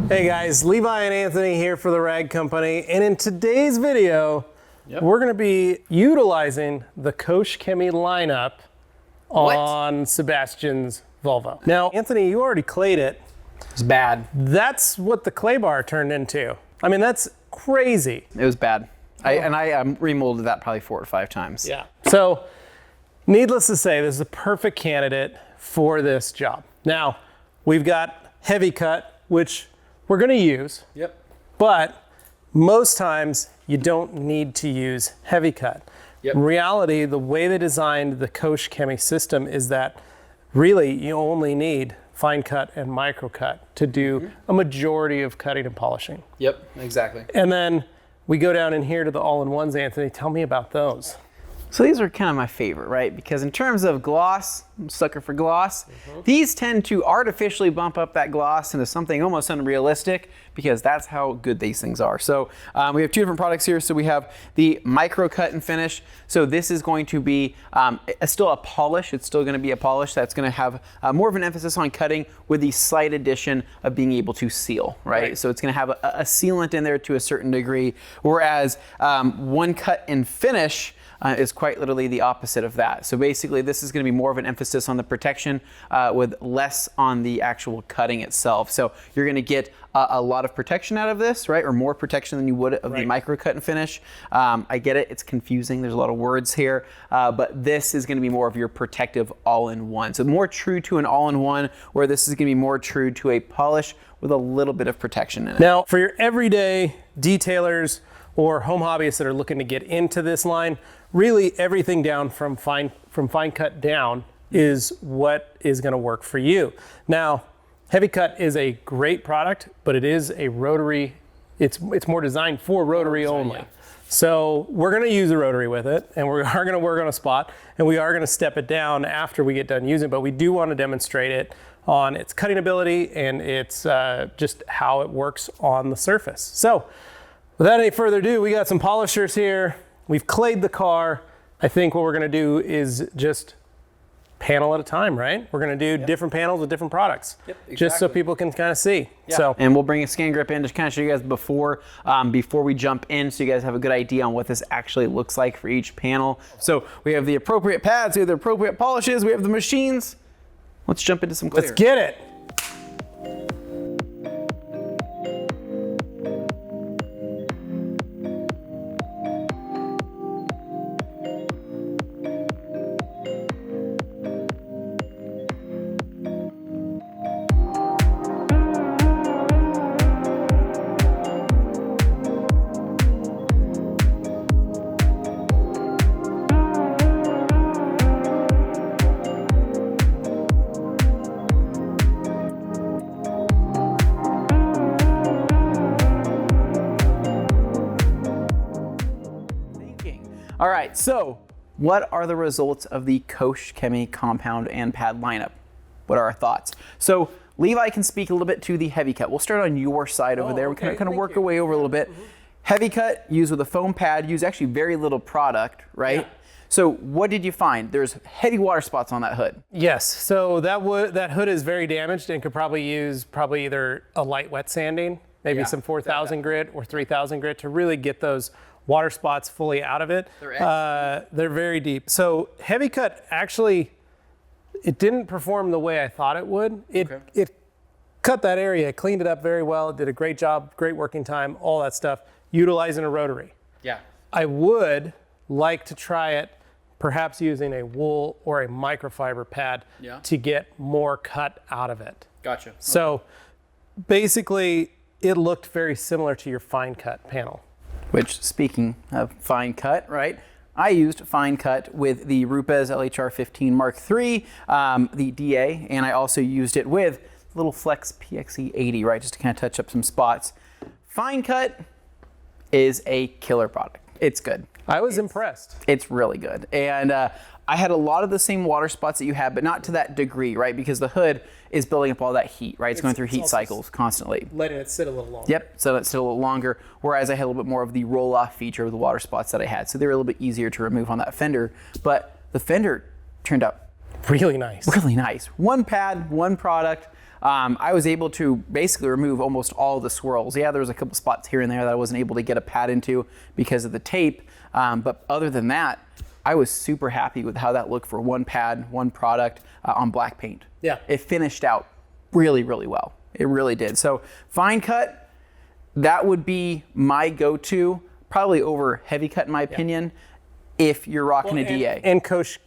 Hey guys, Levi and Anthony here for the Rag Company, and in today's video, we're going to be utilizing the Koch Chemie lineup on Sebastian's Volvo. Now, Anthony, you already clayed it. It's bad. That's what the clay bar turned into. I mean, that's crazy. It was bad. I remolded that probably 4 or 5 times. Yeah. So, needless to say, this is a perfect candidate for this job. Now, we've got heavy cut, which we're going to use. Yep. But most times you don't need to use heavy cut. Yep. In reality, the way they designed the Koch Chemie system is that really you only need fine cut and micro cut to do a majority of cutting and polishing. Yep, exactly. And then we go down in here to the all-in-ones, Anthony. Tell me about those. So these are kind of my favorite, right? Because in terms of gloss, I'm a sucker for gloss. These tend to artificially bump up that gloss into something almost unrealistic because that's how good these things are. So we have 2 different products here. So we have the micro cut and finish. So this is going to be still a polish. It's still going to be a polish that's going to have more of an emphasis on cutting with the slight addition of being able to seal, right? So it's going to have a sealant in there to a certain degree, whereas one cut and finish is quite literally the opposite of that. So basically this is going to be more of an emphasis on the protection with less on the actual cutting itself. So you're going to get a lot of protection out of this, right? Or more protection than you would of the micro cut and finish. I get it, it's confusing. There's a lot of words here, but this is going to be more of your protective all-in-one. So more true to an all-in-one, where this is going to be more true to a polish with a little bit of protection in it. Now, for your everyday detailers or home hobbyists that are looking to get into this line, really everything down from fine cut down is what is going to work for you. Now, heavy cut is a great product, but it is a rotary. It's more designed for rotary only. So we're going to use a rotary with it, and we are going to work on a spot, and we are going to step it down after we get done using it, but we do want to demonstrate it on its cutting ability and its just how it works on the surface. So without any further ado, we got some polishers here. We've clayed the car. I think what we're going to do is just panel at a time, right? We're going to do different panels with different products, just so people can kind of see. So, and we'll bring a scan grip in to kind of show you guys before we jump in, so you guys have a good idea on what this actually looks like for each panel. So we have the appropriate pads, we have the appropriate polishes, we have the machines. Let's jump into some clear. Let's get it. All right, so what are the results of the Koch Chemie compound and pad lineup? What are our thoughts? So Levi can speak a little bit to the heavy cut. We'll start on your side over there. We kind of work our way over a little bit. Heavy cut, used with a foam pad, use actually very little product, right? So what did you find? There's heavy water spots on that hood. Yes, so that hood is very damaged and could probably use either a light wet sanding, maybe some 4,000 grit or 3,000 grit to really get those water spots fully out of it. They're very deep. So heavy cut actually, it didn't perform the way I thought it would. It cut that area, cleaned it up very well, did a great job, great working time, all that stuff, utilizing a rotary. Yeah. I would like to try it perhaps using a wool or a microfiber pad to get more cut out of it. Gotcha. So basically it looked very similar to your fine cut panel. Which, speaking of fine cut, right? I used fine cut with the Rupes LHR 15 Mark III, the DA, and I also used it with little Flex PXE 80, right? Just to kind of touch up some spots. Fine cut is a killer product. It's good. I was impressed. It's really good. And I had a lot of the same water spots that you have, but not to that degree, right? Because the hood is building up all that heat, right? It's going through heat cycles constantly. Letting it sit a little longer. Yep, so it's still a little longer, whereas I had a little bit more of the roll-off feature of the water spots that I had. So they were a little bit easier to remove on that fender, but the fender turned out Really nice. Really nice. One pad, one product. I was able to basically remove almost all the swirls. Yeah, there was a couple spots here and there that I wasn't able to get a pad into because of the tape. But other than that, I was super happy with how that looked for one pad, one product on black paint. Yeah. It finished out really, really well. It really did. So fine cut, that would be my go-to, probably over heavy cut in my opinion, if you're rocking a DA. And Koch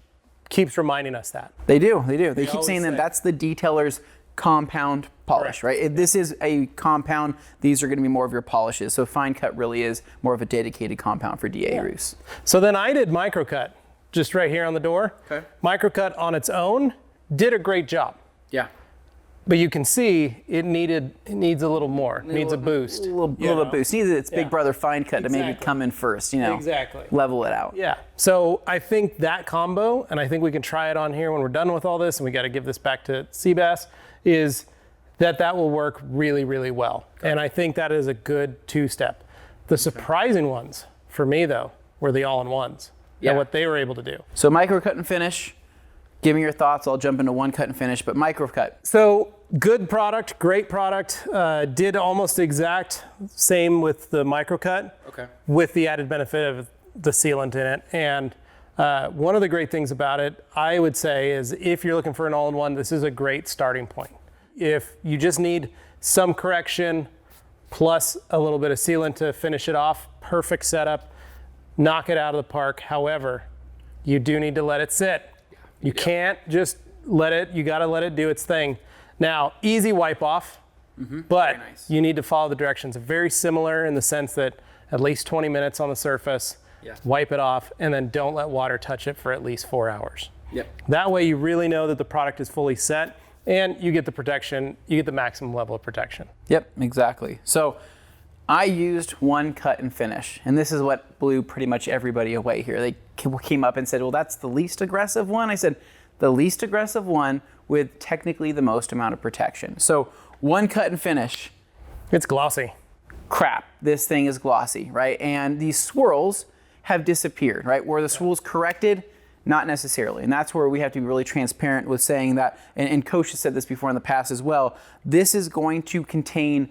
keeps reminding us that. They do. They keep always saying that say. that's the detailer's compound polish, Correct. right? If this is a compound, these are going to be more of your polishes. So fine cut really is more of a dedicated compound for DA roofs. So then I did microcut, just right here on the door. Okay. Microcut on its own did a great job. Yeah. But you can see it needs a little more. It needs a boost. A little boost. Needs its big brother fine cut to maybe come in first, Exactly. level it out. Yeah. So I think that combo, and I think we can try it on here when we're done with all this, and we got to give this back to Seabass, is that will work really, really well. And I think that is a good two-step. The surprising ones for me, though, were the all-in-ones and what they were able to do. So micro cut and finish. Give me your thoughts. I'll jump into one cut and finish, but micro cut. So good product, great product. Did almost exact same with the microcut, with the added benefit of the sealant in it. And one of the great things about it, I would say, is if you're looking for an all-in-one, this is a great starting point. If you just need some correction plus a little bit of sealant to finish it off, perfect setup, knock it out of the park. However, you do need to let it sit. You can't just let it, you gotta let it do its thing. Now, easy wipe off, but you need to follow the directions. Very similar in the sense that at least 20 minutes on the surface, wipe it off, and then don't let water touch it for at least 4 hours. That way you really know that the product is fully set and you get the protection, you get the maximum level of protection. Yep, exactly. So I used one cut and finish, and this is what blew pretty much everybody away here. They came up and said, well, that's the least aggressive one. I said, the least aggressive one with technically the most amount of protection. So one cut and finish. It's glossy. Crap, this thing is glossy, right? And these swirls have disappeared, right? Where the swirls corrected, not necessarily. And that's where we have to be really transparent with saying that, and Koch has said this before in the past as well, this is going to contain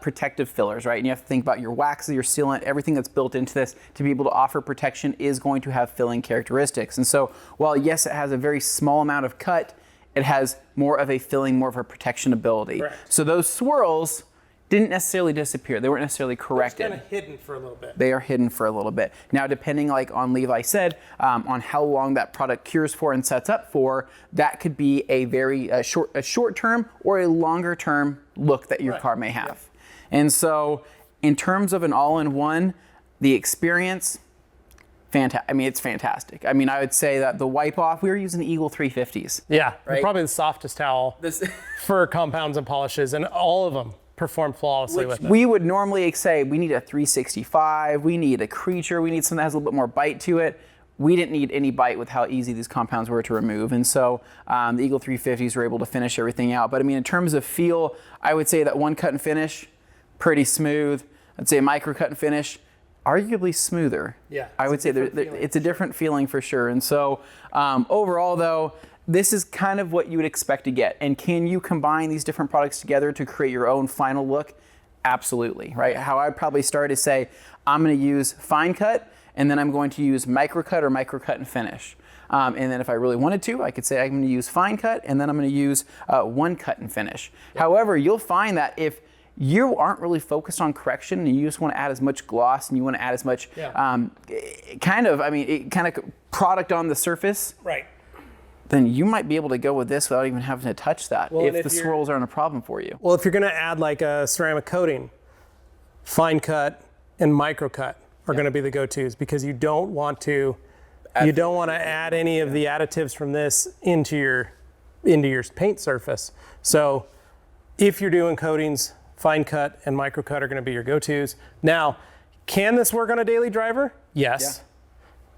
protective fillers, right? And you have to think about your wax, your sealant, everything that's built into this to be able to offer protection is going to have filling characteristics. And so while yes, it has a very small amount of cut, it has more of a filling, more of a protection ability. Correct. So those swirls didn't necessarily disappear. They weren't necessarily corrected. It's kind of hidden for a little bit. They are hidden for a little bit. Now, depending, like on Levi said, on how long that product cures for and sets up for, that could be a very short term or a longer term look that your car may have. And so, in terms of an all-in-one, the experience, fantastic. I mean, it's fantastic. I mean, I would say that the wipe off, we were using Eagle 350s. Yeah, right? Probably the softest towel for compounds and polishes, and all of them perform flawlessly with it. We would normally say we need a 365, we need a creature, we need something that has a little bit more bite to it. We didn't need any bite with how easy these compounds were to remove. And so the Eagle 350s were able to finish everything out. But I mean, in terms of feel, I would say that one cut and finish, pretty smooth. I'd say micro cut and finish, arguably smoother. Yeah. I would say it's a different feeling for sure. And so overall though, this is kind of what you would expect to get. And can you combine these different products together to create your own final look? Absolutely, right? How I'd probably start is say, I'm gonna use fine cut, and then I'm going to use micro cut or micro cut and finish. And then if I really wanted to, I could say I'm gonna use fine cut, and then I'm gonna use one cut and finish. However, you'll find that if you aren't really focused on correction and you just want to add as much gloss and you want to add as much kind of product on the surface, Right. then you might be able to go with this without even having to touch that if the swirls aren't a problem for you. Well, if you're going to add like a ceramic coating, fine cut and micro cut are going to be the go-tos because you don't want to add any of the additives from this into your paint surface. So if you're doing coatings, fine cut and micro cut are going to be your go-tos. Now, can this work on a daily driver? Yes.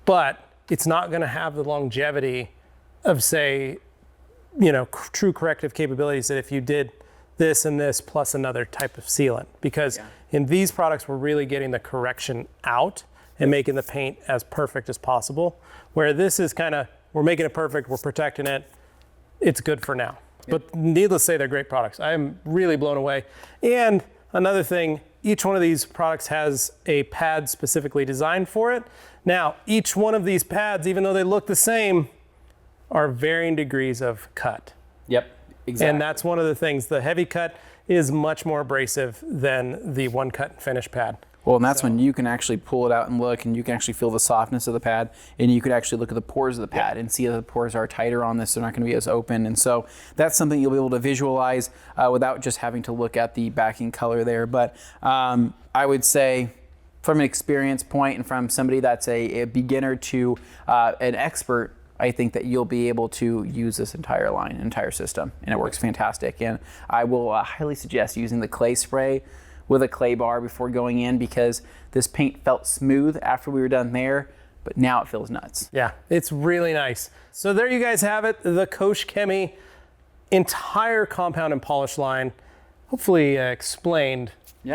But it's not going to have the longevity of, say, true corrective capabilities that if you did this and this plus another type of sealant. Because in these products, we're really getting the correction out and making the paint as perfect as possible. Where this is we're making it perfect, we're protecting it, it's good for now. But needless to say, they're great products. I am really blown away. And another thing, each one of these products has a pad specifically designed for it. Now, each one of these pads, even though they look the same, are varying degrees of cut. Yep, exactly. And that's one of the things. The heavy cut is much more abrasive than the one cut and finish pad. Well, and that's when you can actually pull it out and look, and you can actually feel the softness of the pad, and you could actually look at the pores of the pad and see that the pores are tighter on this. They're not going to be as open. And so that's something you'll be able to visualize without just having to look at the backing color there. But I would say from an experience point and from somebody that's a beginner to an expert, I think that you'll be able to use this entire line, entire system, and it works fantastic. And I will highly suggest using the clay spray with a clay bar before going in, because this paint felt smooth after we were done there, but now it feels nuts. Yeah, it's really nice. So there you guys have it, the Koch Chemie entire compound and polish line, hopefully explained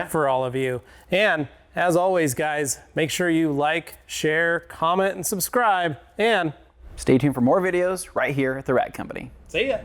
for all of you. And as always, guys, make sure you like, share, comment, and subscribe, and stay tuned for more videos right here at The Rag Company. see ya.